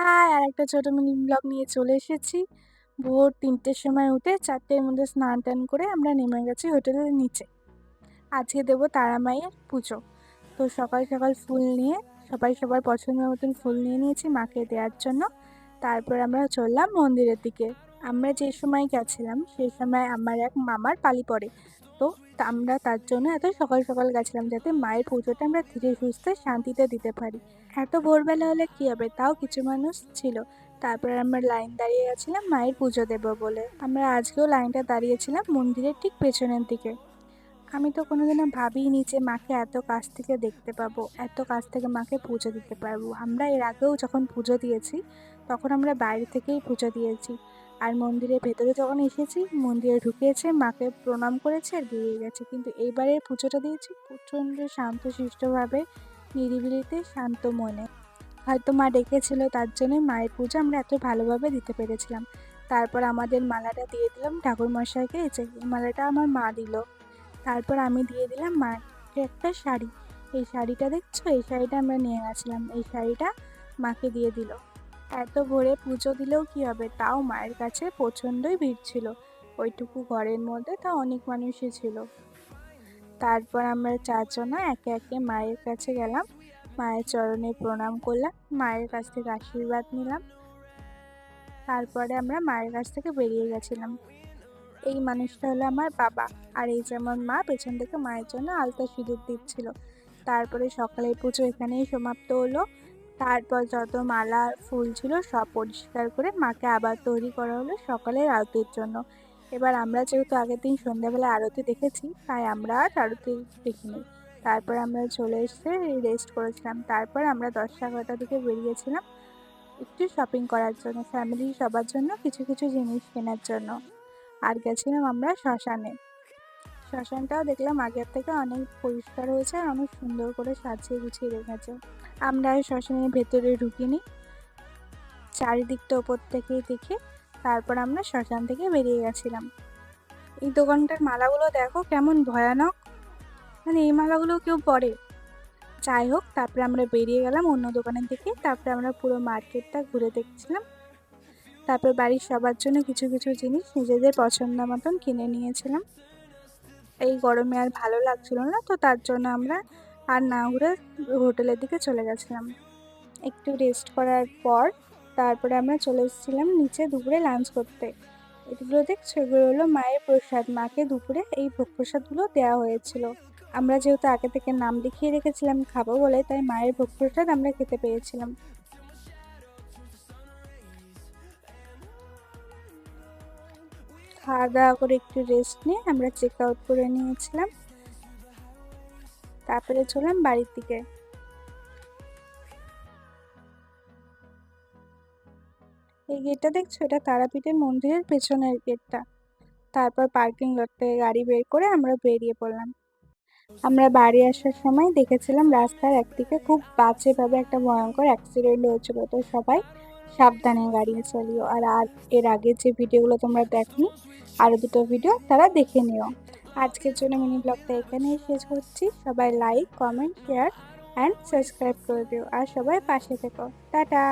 High! আরেকটা ছোট mini blog নিয়ে চলে এসেছি। ভোর ৩টের সময় উঠে ৪টের মধ্যে স্নান-টান করে আমরা নেমে গেছি হোটেলের নিচে। আজকে দেবো তারা মায়ের পুজো। তো সকাল, সকাল ফুল নিয়ে সবাই সবার পছন্দের মতন ফুল নিয়ে নিয়েছি মাকে দেওয়ার জন্য। তারপর আমরা চললাম মন্দিরের দিকে। আমরা যে সময় গেছিলাম সেই সময় আমার এক মামার পালি পড়ে। তো আমরা তার জন্য এত সকাল, সকাল গেছিলাম যাতে মায়ের পুজোটা আমরা ধীরে সুস্থে শান্তিতে দিতে পারি। এত ভোরবেলা হলে কি হবে? তাও কিছু মানুষ ছিল। তারপরে আমরা লাইন দাঁড়িয়ে গেছিলাম মায়ের পুজো দেব বলে। আমরা আজকেও লাইনটা দাঁড়িয়েছিলাম মন্দিরের ঠিক পেছনের দিকে। আমি তো কোনোদিনও ভাবিনি যে মাকে এত কাছ থেকে দেখতে পাবো, এত কাছ থেকে মাকে পুজো দিতে পারবো। আমরা এর আগেও যখন পুজো দিয়েছি, তখন আমরা বাইরে থেকেই পুজো দিয়েছি। আর মন্দিরের ভেতরে যখন এসেছি, মন্দিরে ঢুকেছে, মাকে প্রণাম করেছে আর বেরিয়ে গেছে। কিন্তু এইবারের পুজোটা দিয়েছি প্রচণ্ড শান্তশিষ্টভাবে, নিরিবিলিতে, শান্ত মনে। হয়তো মা ডেকেছিল তার জন্যই মায়ের পুজো আমরা এত ভালোভাবে দিতে পেরেছিলাম। তারপর আমাদের মালাটা দিয়ে দিলাম ঠাকুরমশাইকে, এই যে এই মালাটা আমার মা দিল। তারপর আমি দিয়ে দিলাম মাকে একটা শাড়ি। এই শাড়িটা দেখছো? এই শাড়িটা আমরা নিয়ে গেছিলাম। এই শাড়িটা মাকে দিয়ে দিল। এত ভোরে পুজো দিলেও কি হবে? তাও মায়ের কাছে প্রচণ্ডই ভিড় ছিল। ওইটুকু ঘরের মধ্যে তাও অনেক মানুষই ছিল। তারপর আমরা চারজনা একে একে মায়ের কাছে গেলাম। মায়ের চরণে প্রণাম করলাম। মায়ের কাছ থেকে আশীর্বাদ নিলাম। তারপরে আমরা মায়ের কাছ থেকে বেরিয়ে গেছিলাম। এই মানুষটা হলো আমার বাবা। আর এই যে আমার মা পেছন থেকে মায়ের জন্য আলতা সিঁদুর দিচ্ছিল। তারপরে সকালের পুজো এখানেই সমাপ্ত হলো। তারপর যত মালা ফুল ছিল সব পরিষ্কার করে মাকে আবার তৈরি করা হলো সকালের আরতির জন্য। এবার আমরা যেহেতু আগের দিন সন্ধ্যাবেলা আরতি দেখেছি, তাই আমরা আর আরতি দেখিনি। তারপর আমরা চলে এসে রেস্ট করেছিলাম। তারপর আমরা 10টা-11টার দিকে বেরিয়েছিলাম একটু শপিং করার জন্য, ফ্যামিলির সবার জন্য কিছু কিছু জিনিস কেনার জন্য। আর গেছিলাম আমরা শ্মশানে। শ্মশানটাও দেখলাম আগের থেকে অনেক পরিষ্কার হয়েছে আর অনেক সুন্দর করে সাজিয়ে গুছিয়ে রেখেছে। আমরা শ্মশানের ভেতরে ঢুকিনি, চারিদিকটা ওপর থেকেই দেখে তারপর আমরা শ্মশান থেকে বেরিয়ে গেছিলাম। এই দোকানটার মালাগুলো দেখো কেমন ভয়ানক, মানে এই মালাগুলো কেউ পরে। যাই হোক, তারপরে আমরা বেরিয়ে গেলাম অন্য দোকানের দিকে। তারপরে আমরা পুরো মার্কেটটা ঘুরে দেখছিলাম। তারপর বাড়ির সবার জন্য কিছু কিছু জিনিস নিজেদের পছন্দ মতন কিনে নিয়েছিলাম। এই গরমে আর ভালো লাগছিল না, তো তার জন্য আমরা আর না ঘুরে হোটেলের দিকে চলে গেছিলাম। একটু রেস্ট করার পর তারপরে আমরা চলে এসেছিলাম নিচে দুপুরে লাঞ্চ করতে। এগুলো দেখছো? এগুলো হলো মায়ের প্রসাদ। মাকে দুপুরে এই ভোগ প্রসাদগুলো দেওয়া হয়েছিল। আমরা যেহেতু আগে থেকে নাম লিখিয়ে রেখেছিলাম খাবো বলে, তাই মায়ের ভোগ প্রসাদ আমরা খেতে পেয়েছিলাম। খাওয়া দাওয়া করে একটু রেস্ট নিয়ে আমরা চেক আউট করে নিয়েছিলাম। তারপরে চললাম বাড়ির দিকে। এই গেটটা দেখছো? এটা তারাপীঠের মন্দিরের পেছনের গেটটা। তারপর পার্কিং লট থেকে গাড়ি বের করে আমরা বেরিয়ে পড়লাম। আমরা বাড়ি আসার সময় দেখেছিলাম রাস্তার একদিকে খুব বাজেভাবে একটা ভয়ঙ্কর অ্যাক্সিডেন্ট হয়েছিল। তো সবাই সাবধানে গাড়ি চালিও। আর এর আগের যে ভিডিওগুলো তোমরা দেখনি, আরো দুটো ভিডিও তারা দেখে নিও। আজকের জন্য মিনি ব্লগটা এখানেই শেষ করছি। সবাই like, comment, share and subscribe করে দিও। আর সবাই পাশে থেকো। টাটা।